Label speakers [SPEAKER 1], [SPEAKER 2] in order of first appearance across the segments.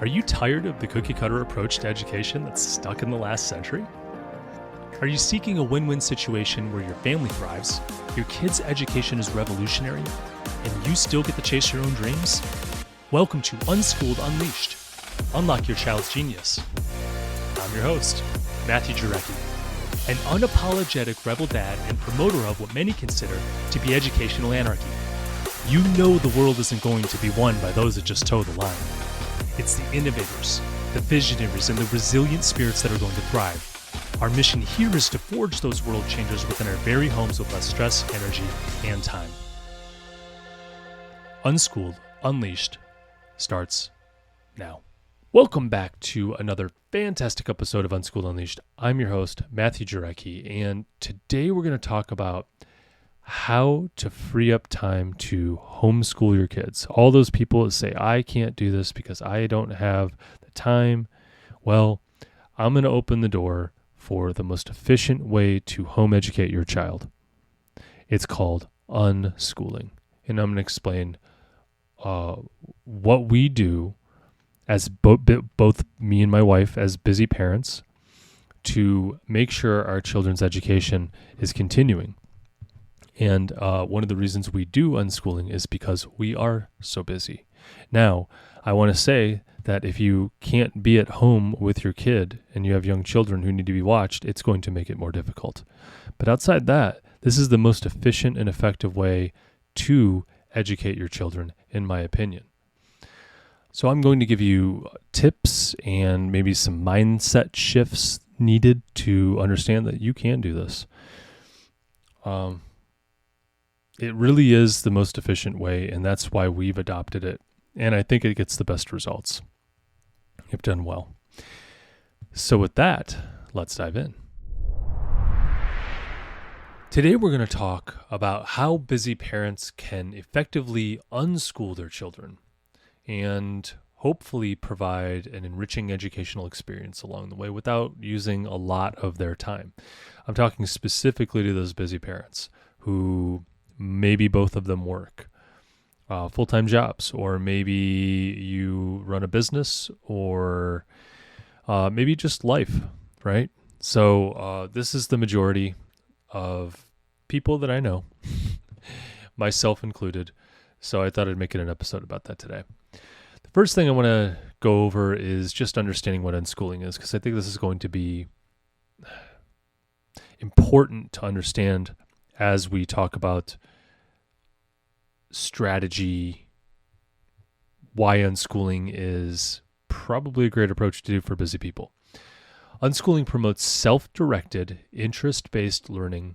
[SPEAKER 1] Are you tired of the cookie-cutter approach to education that's stuck in the last century? Are you seeking a win-win situation where your family thrives, your kid's education is revolutionary, and you still get to chase your own dreams? Welcome to Unschooled Unleashed. Unlock your child's genius. I'm your host, Matthew Jarecki, an unapologetic rebel dad and promoter of what many consider to be educational anarchy. You know the world isn't going to be won by those that just toe the line. It's the innovators, the visionaries, and the resilient spirits that are going to thrive. Our mission here is to forge those world changers within our very homes with less stress, energy, and time. Unschooled Unleashed starts now. Welcome back to another fantastic episode of Unschooled Unleashed. I'm your host, Matthew Jarecki, and today we're going to talk about how to free up time to homeschool your kids. All those people that say, I can't do this because I don't have the time. Well, I'm going to open the door for the most efficient way to home educate your child. It's called unschooling. And I'm going to explain what we do as both me and my wife as busy parents to make sure our children's education is continuing. And one of the reasons we do unschooling is because we are so busy. Now, I want to say that if you can't be at home with your kid and you have young children who need to be watched, it's going to make it more difficult. But outside that, this is the most efficient and effective way to educate your children, in my opinion. So I'm going to give you tips and maybe some mindset shifts needed to understand that you can do this. It really is the most efficient way, and that's why we've adopted it. And I think it gets the best results. You've done well. So with that, let's dive in. Today we're going to talk about how busy parents can effectively unschool their children and hopefully provide an enriching educational experience along the way without using a lot of their time. I'm talking specifically to those busy parents who maybe both of them work full-time jobs, or maybe you run a business, or maybe just life, right? So this is the majority of people that I know, myself included. So I thought I'd make it an episode about that today. The first thing I want to go over is just understanding what unschooling is, because I think this is going to be important to understand as we talk about strategy, why unschooling is probably a great approach to do for busy people. Unschooling promotes self-directed, interest-based learning,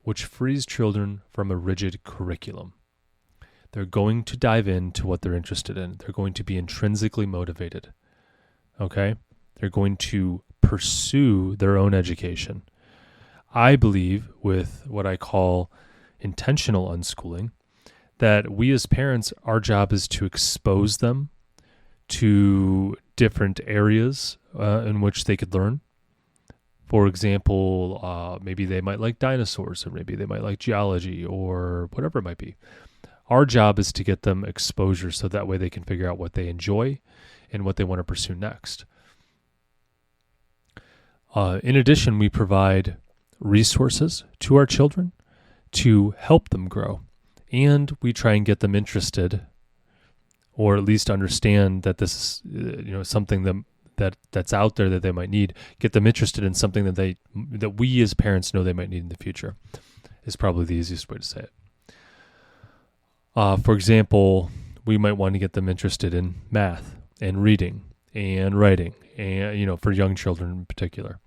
[SPEAKER 1] which frees children from a rigid curriculum. They're going to dive into what they're interested in. They're going to be intrinsically motivated. Okay? They're going to pursue their own education. I believe with what I call intentional unschooling, that we as parents, our job is to expose them to different areas in which they could learn. For example, maybe they might like dinosaurs, or maybe they might like geology, or whatever it might be. Our job is to get them exposure so that way they can figure out what they enjoy and what they want to pursue next. In addition, we provide resources to our children to help them grow. And we try and get them interested, or at least understand that this is something that's out there that they might need. Get them interested in something that we as parents know they might need in the future, is probably the easiest way to say it. For example, we might want to get them interested in math and reading and writing, and for young children in particular.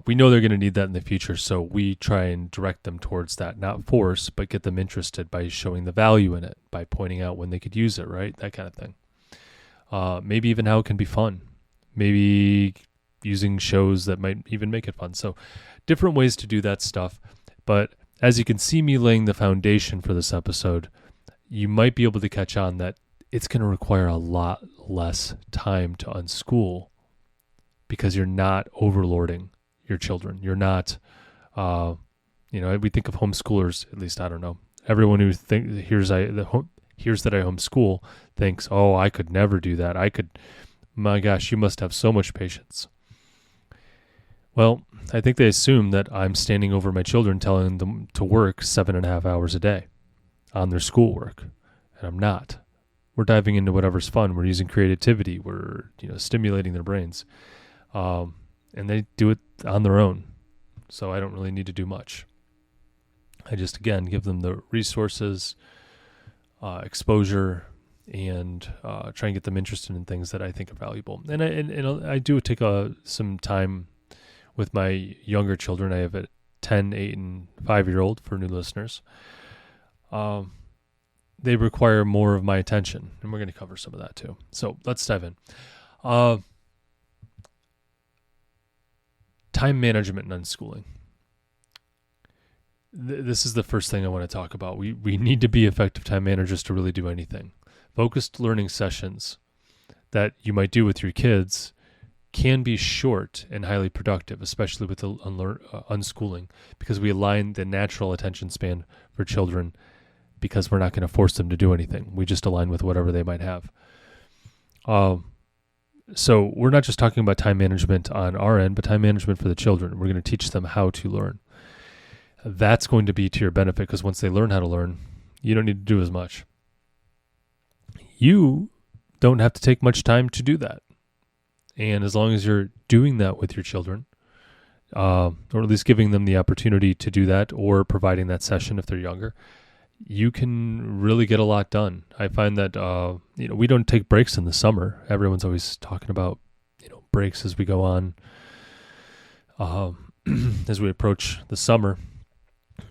[SPEAKER 1] We know they're going to need that in the future, so we try and direct them towards that, not force, but get them interested by showing the value in it, by pointing out when they could use it, right? That kind of thing. Maybe even how it can be fun. Maybe using shows that might even make it fun. So different ways to do that stuff. But as you can see me laying the foundation for this episode, you might be able to catch on that it's going to require a lot less time to unschool because you're not overloading your children. You're not, we think of homeschoolers, at least I don't know. Everyone who hears hears that I homeschool thinks, oh, I could never do that. My gosh, you must have so much patience. Well, I think they assume that I'm standing over my children telling them to work 7.5 hours a day on their schoolwork, and I'm not. We're diving into whatever's fun. We're using creativity. We're stimulating their brains, and they do it on their own. So I don't really need to do much. I just, again, give them the resources, exposure, and try and get them interested in things that I think are valuable. And I do take some time with my younger children. I have a 10, 8, and 5-year-old for new listeners. They require more of my attention, and we're going to cover some of that too. So let's dive in. Time management and unschooling. This is the first thing I want to talk about. We need to be effective time managers to really do anything. Focused learning sessions that you might do with your kids can be short and highly productive, especially with the unschooling, because we align the natural attention span for children because we're not going to force them to do anything. We just align with whatever they might have. So we're not just talking about time management on our end, but time management for the children. We're going to teach them how to learn. That's going to be to your benefit, because once they learn how to learn, you don't need to do as much. You don't have to take much time to do that. And as long as you're doing that with your children, or at least giving them the opportunity to do that, or providing that session if they're younger, you can really get a lot done. I find that we don't take breaks in the summer. Everyone's always talking about breaks as we go on, as we approach the summer.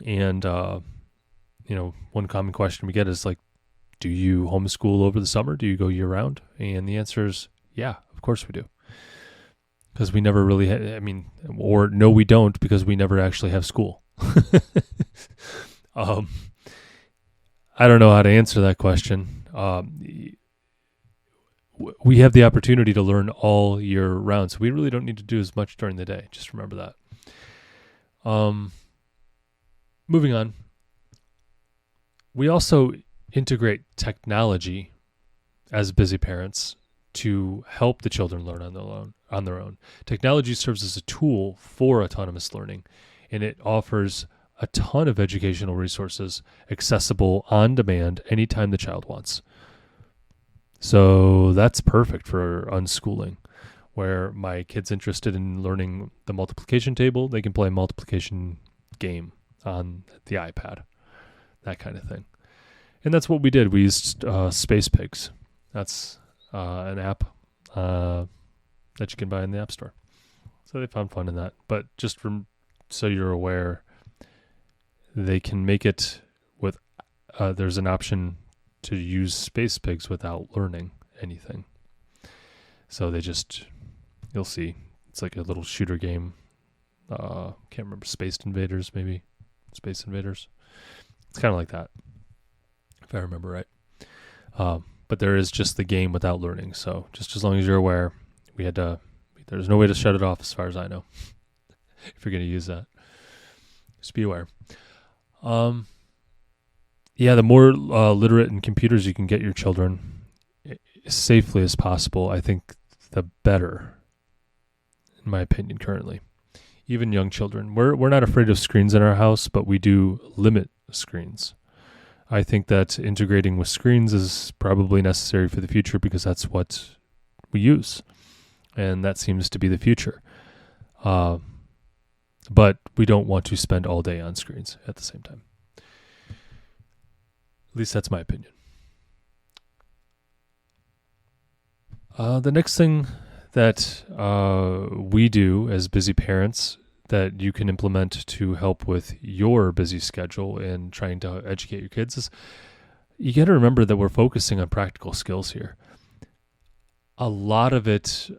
[SPEAKER 1] And one common question we get is like, do you homeschool over the summer? Do you go year round? And the answer is, yeah, of course we do. Because we never really, or no, we don't, because we never actually have school. I don't know how to answer that question. We have the opportunity to learn all year round, so we really don't need to do as much during the day. Just remember that. Moving on. We also integrate technology as busy parents to help the children learn on their own. Technology serves as a tool for autonomous learning, and it offers a ton of educational resources accessible on demand anytime the child wants. So that's perfect for unschooling, where my kid's interested in learning the multiplication table, they can play a multiplication game on the iPad, that kind of thing. And that's what we did. We used Space Pigs. That's an app that you can buy in the App Store. So they found fun in that. But just so you're aware, they can make it with, there's an option to use Space Pigs without learning anything. So you'll see, it's like a little shooter game. Can't remember, Space Invaders, maybe? Space Invaders. It's kind of like that, if I remember right. But there is just the game without learning. So just as long as you're aware, there's no way to shut it off as far as I know, if you're going to use that. Just be aware. The more literate in computers you can get your children as safely as possible, I think the better, in my opinion, currently. Even young children. We're not afraid of screens in our house, but we do limit screens. I think that integrating with screens is probably necessary for the future, because that's what we use, and that seems to be the future. But we don't want to spend all day on screens at the same time. At least that's my opinion. The next thing that we do as busy parents that you can implement to help with your busy schedule and trying to educate your kids is, you got to remember that we're focusing on practical skills here. A lot of it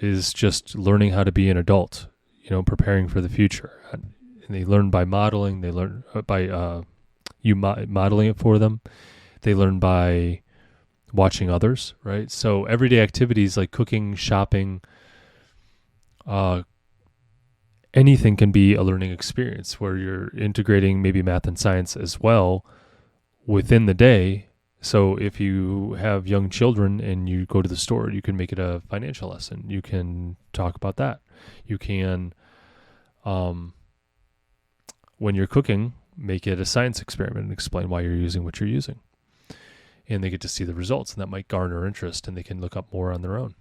[SPEAKER 1] is just learning how to be an adult, preparing for the future. And they learn by modeling. They learn by you modeling it for them. They learn by watching others, right? So everyday activities like cooking, shopping, anything can be a learning experience where you're integrating maybe math and science as well within the day, So if you have young children and you go to the store, you can make it a financial lesson. You can talk about that. You can, when you're cooking, make it a science experiment and explain why you're using what you're using. And they get to see the results, and that might garner interest, and they can look up more on their own.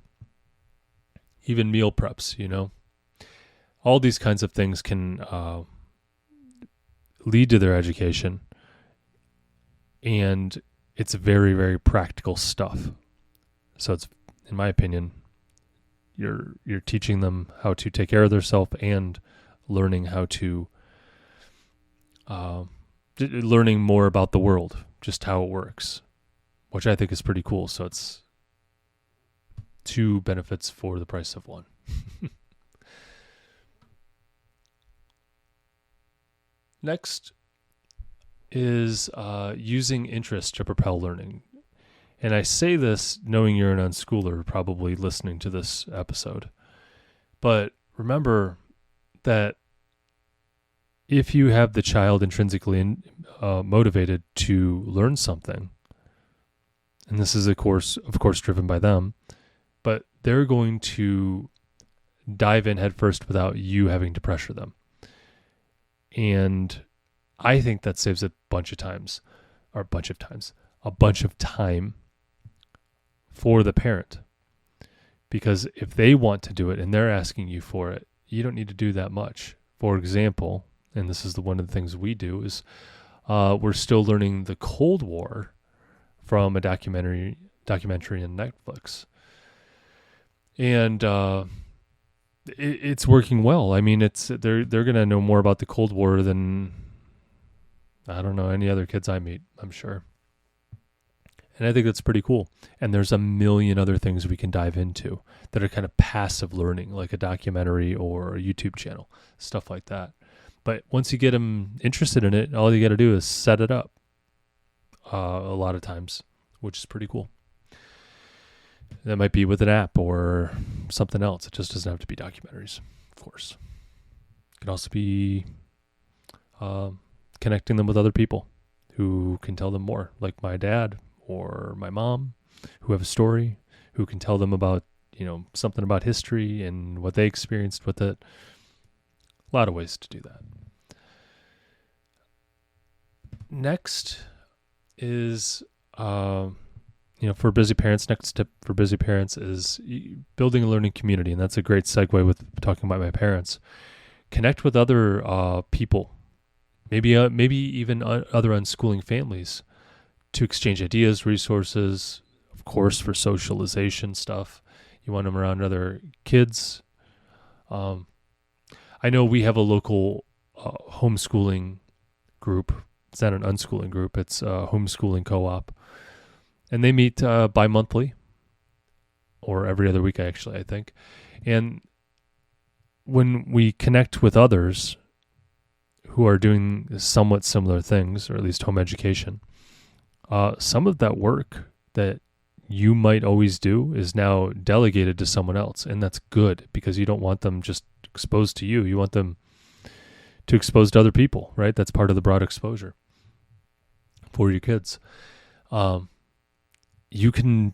[SPEAKER 1] Even meal preps, all these kinds of things can lead to their education, and it's very, very practical stuff. So it's, in my opinion, you're teaching them how to take care of themselves and learning how to learning more about the world, just how it works, which I think is pretty cool. So it's two benefits for the price of one. Next is using interest to propel learning. And I say this knowing you're an unschooler probably listening to this episode. But remember that if you have the child intrinsically motivated to learn something, and this is of course driven by them, but they're going to dive in headfirst without you having to pressure them. And I think that saves a bunch of time for the parent. Because if they want to do it and they're asking you for it, you don't need to do that much. For example, and this is one of the things we do, is we're still learning the Cold War from a documentary on Netflix. And it's working well. I mean, they're going to know more about the Cold War than, I don't know, any other kids I meet, I'm sure. And I think that's pretty cool. And there's a million other things we can dive into that are kind of passive learning, like a documentary or a YouTube channel, stuff like that. But once you get them interested in it, all you got to do is set it up a lot of times, which is pretty cool. That might be with an app or something else. It just doesn't have to be documentaries, of course. It can also be connecting them with other people who can tell them more, like my dad or my mom, who have a story, who can tell them about, something about history and what they experienced with it. A lot of ways to do that. Next is, for busy parents, next tip for busy parents is building a learning community. And that's a great segue with talking about my parents. Connect with other people, maybe even other unschooling families, to exchange ideas, resources, of course, for socialization stuff. You want them around other kids. I know we have a local homeschooling group. It's not an unschooling group. It's a homeschooling co-op. And they meet bi-monthly, or every other week, actually, I think. And when we connect with others who are doing somewhat similar things, or at least home education, some of that work that you might always do is now delegated to someone else. And that's good, because you don't want them just exposed to you. You want them to expose to other people, right? That's part of the broad exposure for your kids. You can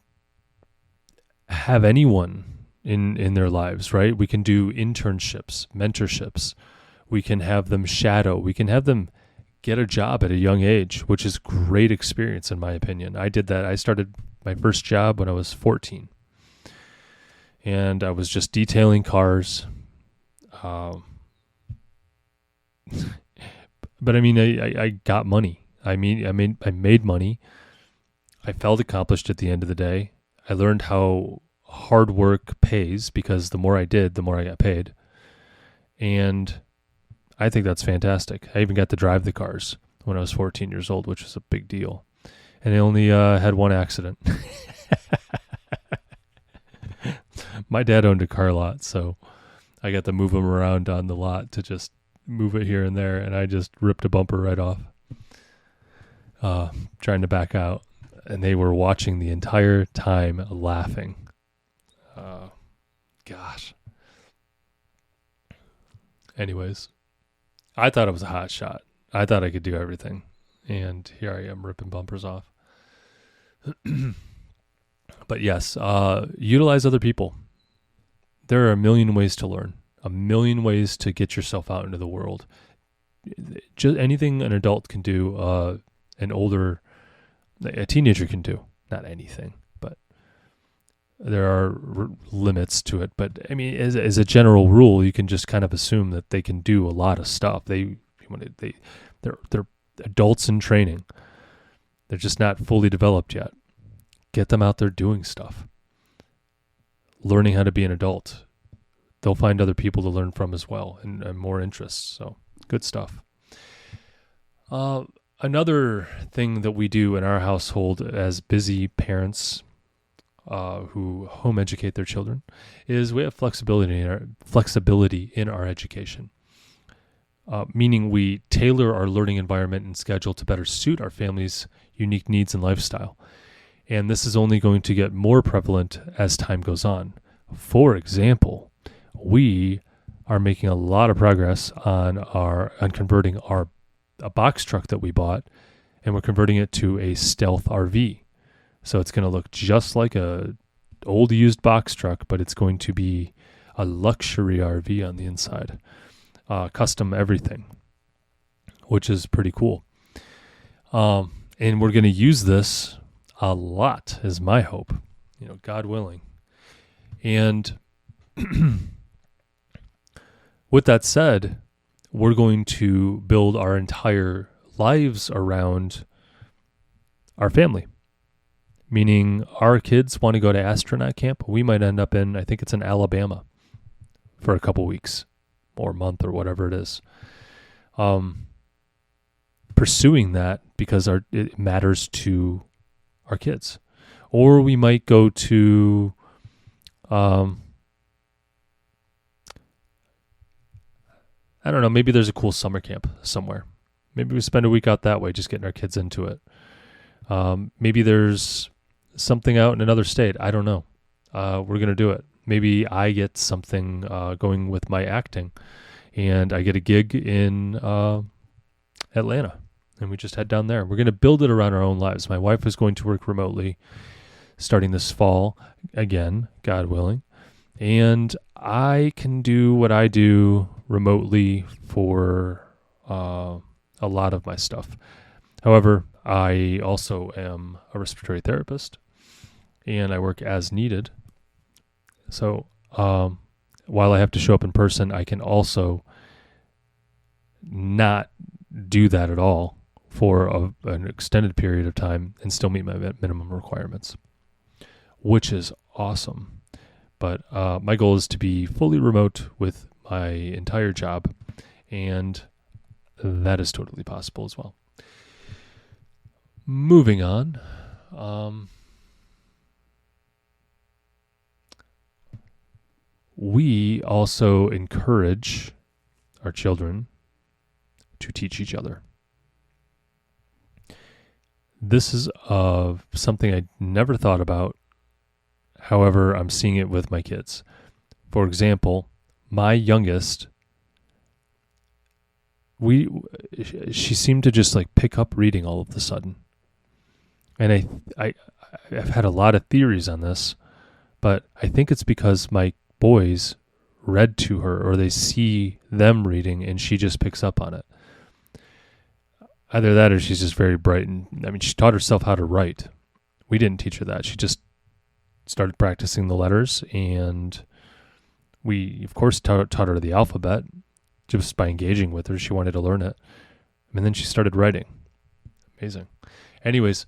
[SPEAKER 1] have anyone in their lives, right? We can do internships, mentorships. We can have them shadow. We can have them get a job at a young age, which is great experience, in my opinion. I did that. I started my first job when I was 14. And I was just detailing cars. But I mean, I got money. I made money. I felt accomplished at the end of the day. I learned how hard work pays, because the more I did, the more I got paid. And I think that's fantastic. I even got to drive the cars when I was 14 years old, which was a big deal. And I only had one accident. My dad owned a car lot, so I got to move him around on the lot to just move it here and there, and I just ripped a bumper right off, trying to back out. And they were watching the entire time, laughing. Gosh. Anyways, I thought I was a hot shot. I thought I could do everything. And here I am ripping bumpers off. But yes, utilize other people. There are a million ways to learn, a million ways to get yourself out into the world. Just anything an adult can do, a teenager can do. Not anything, but there are limits to it. But I mean, as a general rule, you can just kind of assume that they can do a lot of stuff. They're adults in training. They're just not fully developed yet. Get them out there doing stuff, learning how to be an adult. They'll find other people to learn from as well, and more interests. So good stuff. Another thing that we do in our household as busy parents who home educate their children is we have flexibility in our education. Meaning we tailor our learning environment and schedule to better suit our family's unique needs and lifestyle. And this is only going to get more prevalent as time goes on. For example, we are making a lot of progress on converting a box truck that we bought, and we're converting it to a stealth RV. So it's going to look just like a old used box truck, but it's going to be a luxury RV on the inside. Custom everything, which is pretty cool. And we're going to use this a lot, is my hope, God willing. And with that said, we're going to build our entire lives around our family. Meaning our kids want to go to astronaut camp. We might end up I think it's in Alabama for a couple weeks or month or whatever it is. Pursuing that because it matters to our kids. Or we might go to I don't know, maybe there's a cool summer camp somewhere. Maybe we spend a week out that way just getting our kids into it. Maybe there's something out in another state. I don't know. We're going to do it. Maybe I get something going with my acting and I get a gig in Atlanta and we just head down there. We're going to build it around our own lives. My wife is going to work remotely starting this fall, again, God willing. And I can do what I do remotely for a lot of my stuff. However, I also am a respiratory therapist and I work as needed. So while I have to show up in person, I can also not do that at all for an extended period of time and still meet my minimum requirements, which is awesome. But my goal is to be fully remote with my entire job, and that is totally possible as well. Moving on. We also encourage our children to teach each other. This is something I never thought about. However, I'm seeing it with my kids. For example, my youngest, she seemed to just like pick up reading all of a sudden. And I've had a lot of theories on this, but I think it's because my boys read to her or they see them reading and she just picks up on it. Either that or she's just very bright. And she taught herself how to write. We didn't teach her that. She just started practicing the letters, and we, of course, taught her the alphabet just by engaging with her. She wanted to learn it. And then she started writing. Amazing. Anyways,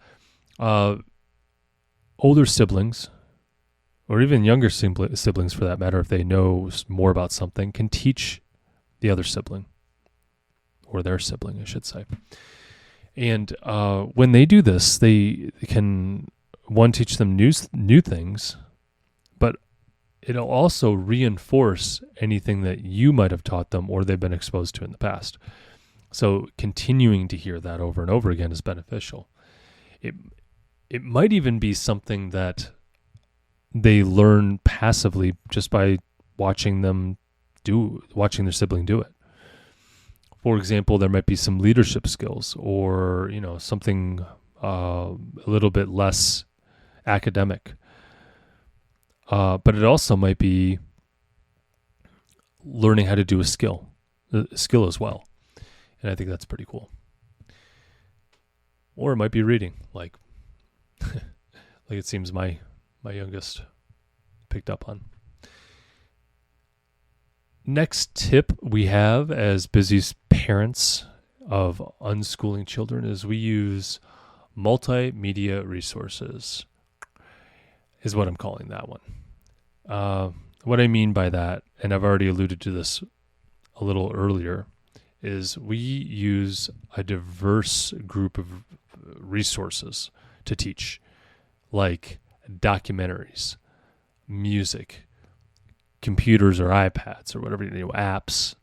[SPEAKER 1] older siblings, or even younger siblings for that matter, if they know more about something, can teach the other sibling, or their sibling, I should say. And when they do this, they can, one, teach them new things, but it'll also reinforce anything that you might have taught them or they've been exposed to in the past. So continuing to hear that over and over again is beneficial. It might even be something that they learn passively just by watching their sibling do it. For example, there might be some leadership skills or, something a little bit less academic. But it also might be learning how to do a skill as well. And I think that's pretty cool. Or it might be reading, like like it seems my youngest picked up on. Next tip we have as busiest parents of unschooling children is we use multimedia resources, is what I'm calling that one. What I mean by that, and I've already alluded to this a little earlier, is we use a diverse group of resources to teach, like documentaries, music, computers or iPads or whatever, apps,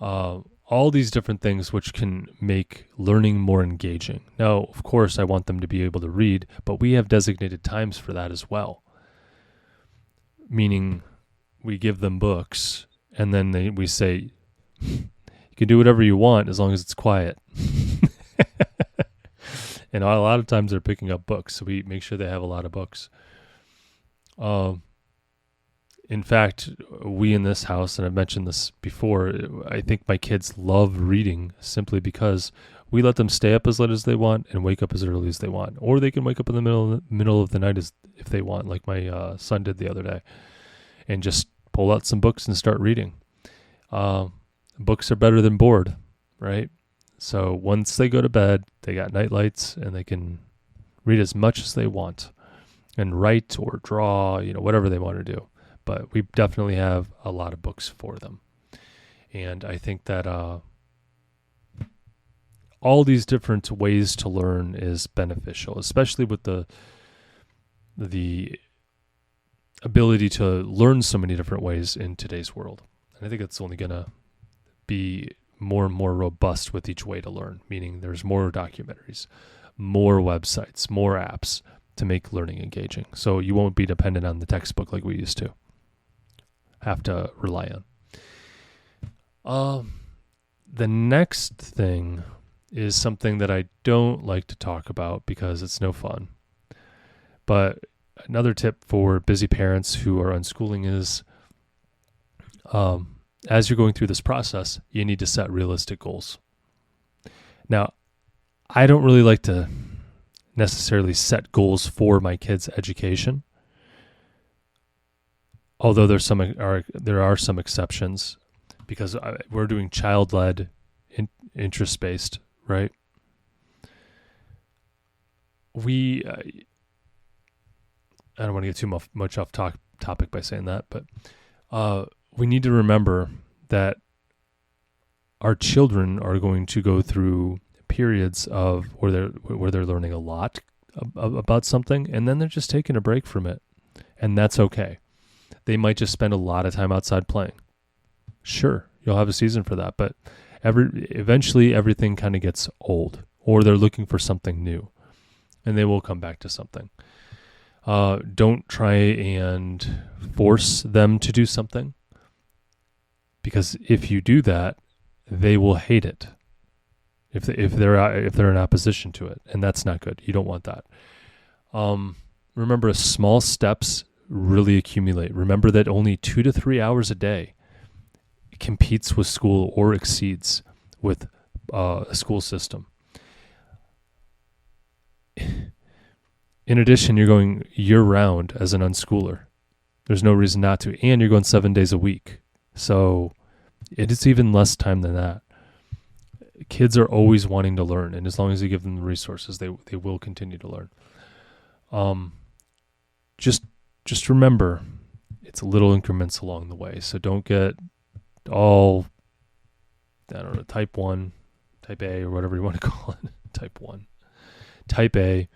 [SPEAKER 1] all these different things which can make learning more engaging. Now, of course, I want them to be able to read, but we have designated times for that as well. Meaning we give them books and then we say, you can do whatever you want as long as it's quiet. And a lot of times they're picking up books, so we make sure they have a lot of books. In fact, we in this house, and I've mentioned this before, I think my kids love reading simply because we let them stay up as late as they want and wake up as early as they want. Or they can wake up in the middle of the night if they want, like my son did the other day, and just pull out some books and start reading. Books are better than bored, right? So once they go to bed, they got night lights and they can read as much as they want and write or draw, whatever they want to do. But we definitely have a lot of books for them. And I think that all these different ways to learn is beneficial, especially with the ability to learn so many different ways in today's world. And I think it's only going to be more and more robust with each way to learn, meaning there's more documentaries, more websites, more apps to make learning engaging. So you won't be dependent on the textbook like we used to have to rely on. The next thing is something that I don't like to talk about because it's no fun. But another tip for busy parents who are unschooling is as you're going through this process, you need to set realistic goals. Now, I don't really like to necessarily set goals for my kids' education, although there are some exceptions because we're doing child-led, interest-based, right? I don't want to get too much off topic by saying that, but we need to remember that our children are going to go through periods of where they're learning a lot about something, and then they're just taking a break from it, and that's okay. They might just spend a lot of time outside playing. Sure, you'll have a season for that, but eventually everything kind of gets old, or they're looking for something new, and they will come back to something. Don't try and force them to do something, because if you do that, they will hate it. If they're in opposition to it, and that's not good. You don't want that. Remember, small steps really accumulate. Remember that only 2 to 3 hours a day competes with school or exceeds with a school system. In addition, you're going year-round as an unschooler. There's no reason not to. And you're going 7 days a week. So it is even less time than that. Kids are always wanting to learn, and as long as you give them the resources, they will continue to learn. Just remember, it's little increments along the way. So don't get all, type 1, type A, or whatever you want to call it, type 1, type A,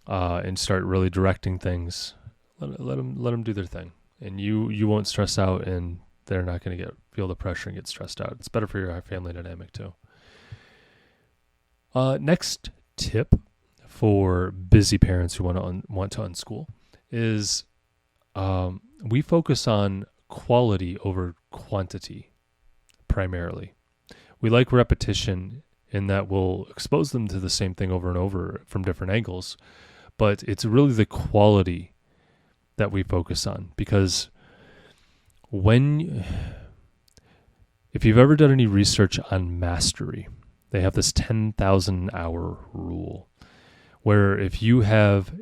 [SPEAKER 1] and start really directing things. Let them do their thing, and you won't stress out, and they're not going to feel the pressure and get stressed out. It's better for your family dynamic too. Next tip for busy parents who want to unschool is we focus on quality over quantity primarily. We like repetition in that we'll expose them to the same thing over and over from different angles. But it's really the quality that we focus on, because if you've ever done any research on mastery, they have this 10,000 hour rule, where if you have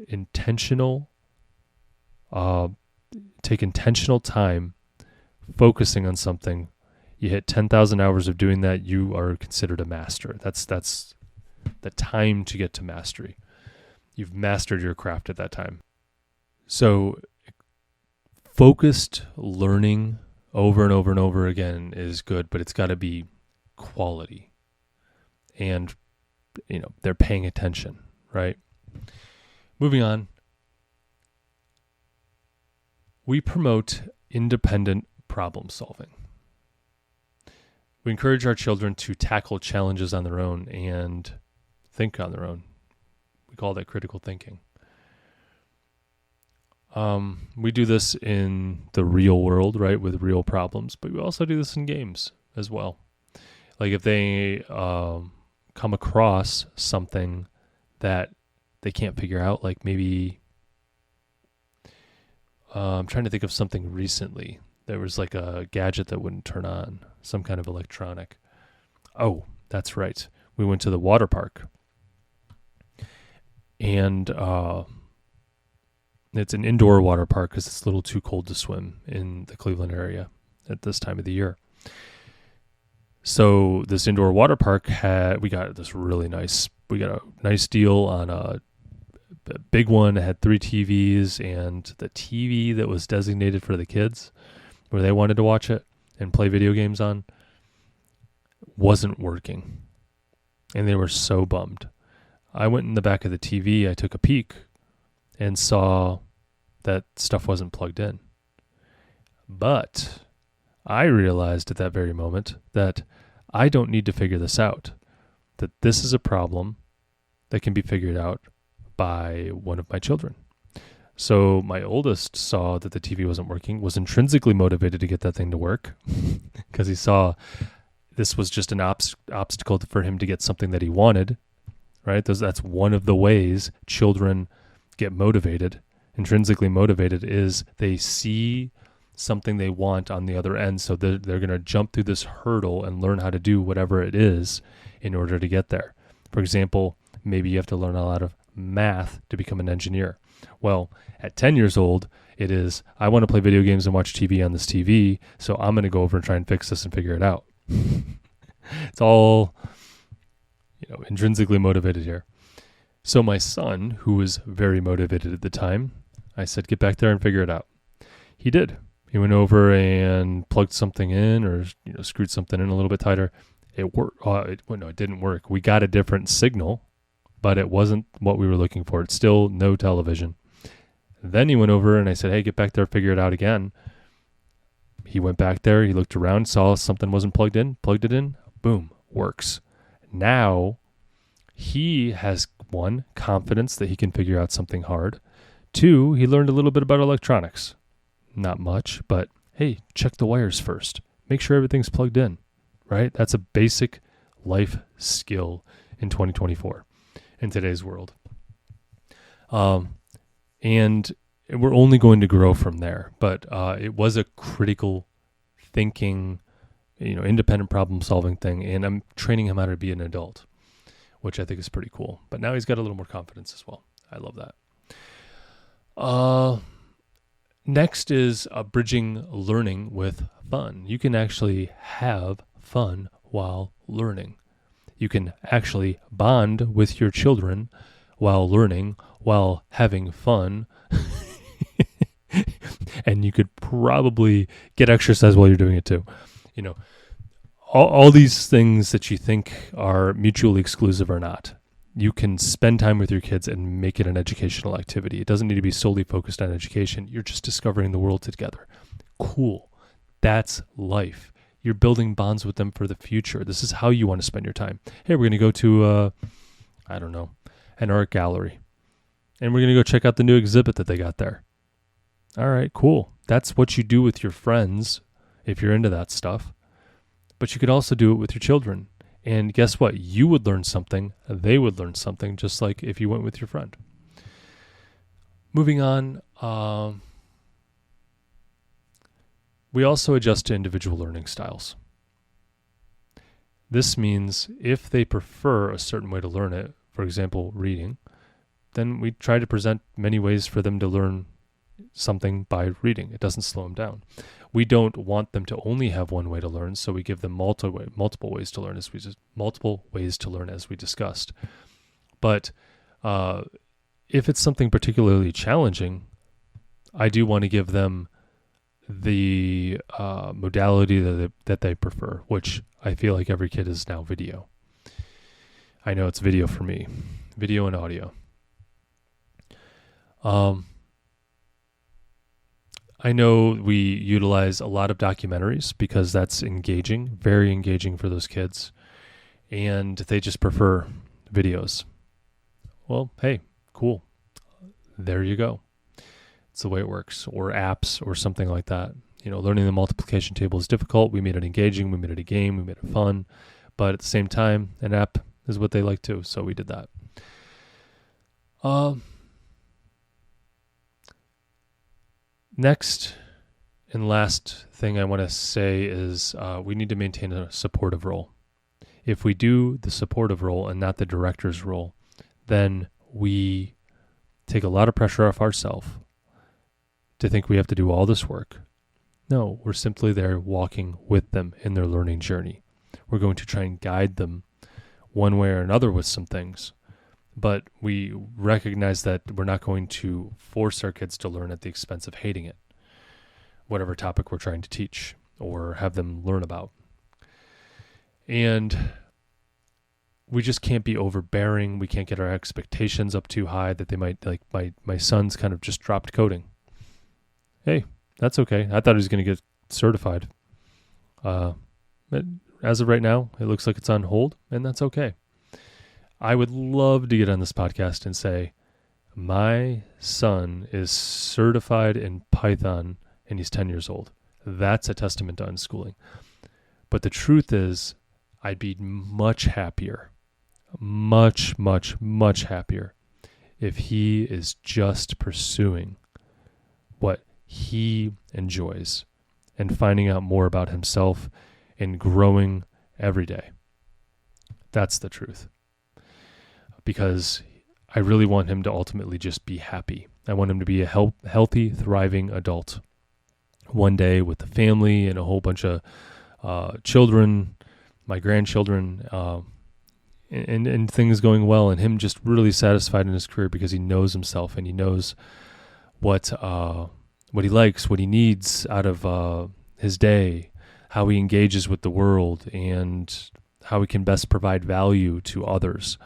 [SPEAKER 1] take intentional time focusing on something, you hit 10,000 hours of doing that, you are considered a master. That's the time to get to mastery. You've mastered your craft at that time. So focused learning over and over and over again is good, but it's got to be quality. And, they're paying attention, right? Moving on. We promote independent problem solving. We encourage our children to tackle challenges on their own and think on their own. We call that critical thinking. We do this in the real world, right, with real problems, but we also do this in games as well. Like if they come across something that they can't figure out, like maybe I'm trying to think of something recently. There was like a gadget that wouldn't turn on, some kind of electronic. Oh, that's right. We went to the water park. And it's an indoor water park because it's a little too cold to swim in the Cleveland area at this time of the year. So this indoor water park we got a nice deal on a big one. It had 3 TVs, and the TV that was designated for the kids, where they wanted to watch it and play video games on, wasn't working. And they were so bummed. I went in the back of the TV, I took a peek, and saw that stuff wasn't plugged in. But I realized at that very moment that I don't need to figure this out, that this is a problem that can be figured out by one of my children. So my oldest saw that the TV wasn't working, was intrinsically motivated to get that thing to work because he saw this was just an obstacle for him to get something that he wanted, right? That's one of the ways children get motivated, intrinsically motivated, is they see something they want on the other end. So they're going to jump through this hurdle and learn how to do whatever it is in order to get there. For example, maybe you have to learn a lot of math to become an engineer. Well, at 10 years old, it is, I want to play video games and watch TV on this TV, so I'm going to go over and try and fix this and figure it out. It's all, intrinsically motivated here. So my son, who was very motivated at the time, I said, get back there and figure it out. He did. He went over and plugged something in, or screwed something in a little bit tighter. It worked. It didn't work. We got a different signal, but it wasn't what we were looking for. It's still no television. Then he went over and I said, hey, get back there, figure it out again. He went back there, he looked around, saw something wasn't plugged it in, boom, works. Now he has, 1, confidence that he can figure out something hard. 2, he learned a little bit about electronics. Not much, but hey, check the wires first. Make sure everything's plugged in, right? That's a basic life skill in 2024. In today's world. And we're only going to grow from there. But it was a critical thinking, independent problem solving thing. And I'm training him how to be an adult, which I think is pretty cool. But now he's got a little more confidence as well. I love that. Next is bridging learning with fun. You can actually have fun while learning. You can actually bond with your children while learning, while having fun. And you could probably get exercise while you're doing it too. All these things that you think are mutually exclusive are not. You can spend time with your kids and make it an educational activity. It doesn't need to be solely focused on education. You're just discovering the world together. Cool. That's life. You're building bonds with them for the future. This is how you want to spend your time. Hey, we're going to go to, an art gallery. And we're going to go check out the new exhibit that they got there. All right, cool. That's what you do with your friends if you're into that stuff. But you could also do it with your children. And guess what? You would learn something. They would learn something, just like if you went with your friend. Moving on, we also adjust to individual learning styles. This means if they prefer a certain way to learn it, for example, reading, then we try to present many ways for them to learn something by reading. It doesn't slow them down. We don't want them to only have one way to learn, so we give them multiple ways to learn, as we discussed. But if it's something particularly challenging, I do want to give them the modality that they prefer, which I feel like every kid is now video. I know it's video for me, video and audio. I know we utilize a lot of documentaries because that's engaging, very engaging for those kids, and they just prefer videos. Well, hey, cool. There you go. It's the way it works. Or apps or something like that. Learning the multiplication table is difficult. We made it engaging. We made it a game. We made it fun. But at the same time, an app is what they like too. So we did that. Next and last thing I want to say is we need to maintain a supportive role. If we do the supportive role and not the director's role, then we take a lot of pressure off ourselves to think we have to do all this work. No, we're simply there walking with them in their learning journey. We're going to try and guide them one way or another with some things, but we recognize that we're not going to force our kids to learn at the expense of hating it, whatever topic we're trying to teach or have them learn about. And we just can't be overbearing. We can't get our expectations up too high that they might, like my son's kind of just dropped coding. Hey, that's okay. I thought he was going to get certified. But as of right now, it looks like it's on hold, and that's okay. I would love to get on this podcast and say, my son is certified in Python and he's 10 years old. That's a testament to unschooling. But the truth is, I'd be much happier, much, much, much happier if he is just pursuing what he enjoys and finding out more about himself and growing every day. That's the truth. Because I really want him to ultimately just be happy. I want him to be a healthy, thriving adult. One day with the family and a whole bunch of children, my grandchildren, and things going well, and him just really satisfied in his career because he knows himself and he knows what he likes, what he needs out of his day, how he engages with the world, and how he can best provide value to others.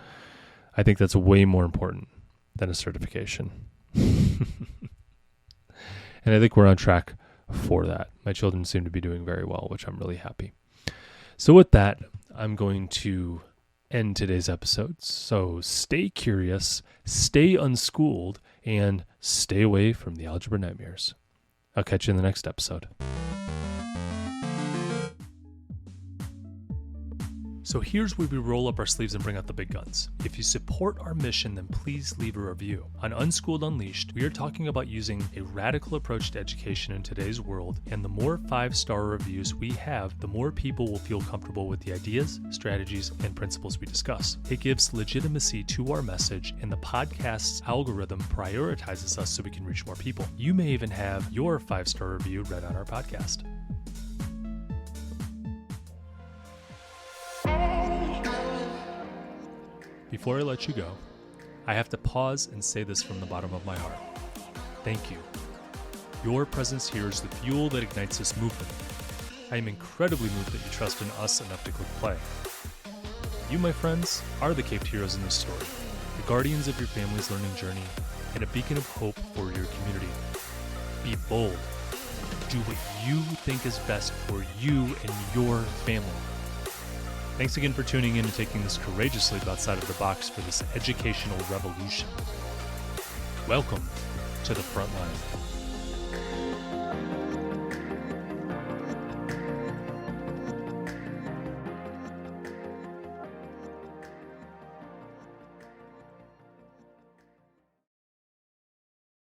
[SPEAKER 1] I think that's way more important than a certification. And I think we're on track for that. My children seem to be doing very well, which I'm really happy. So with that, I'm going to end today's episode. So stay curious, stay unschooled, and stay away from the algebra nightmares. I'll catch you in the next episode. So here's where we roll up our sleeves and bring out the big guns. If you support our mission, then please leave a review. On Unschooled Unleashed, we are talking about using a radical approach to education in today's world, and the more 5-star reviews we have, the more people will feel comfortable with the ideas, strategies, and principles we discuss. It gives legitimacy to our message, and the podcast's algorithm prioritizes us so we can reach more people. You may even have your 5-star review read on our podcast. Before I let you go, I have to pause and say this from the bottom of my heart. Thank you. Your presence here is the fuel that ignites this movement. I am incredibly moved that you trust in us enough to click play. You, my friends, are the caped heroes in this story, the guardians of your family's learning journey, and a beacon of hope for your community. Be bold. Do what you think is best for you and your family. Thanks again for tuning in and taking this courageous leap outside of the box for this educational revolution. Welcome to the front line.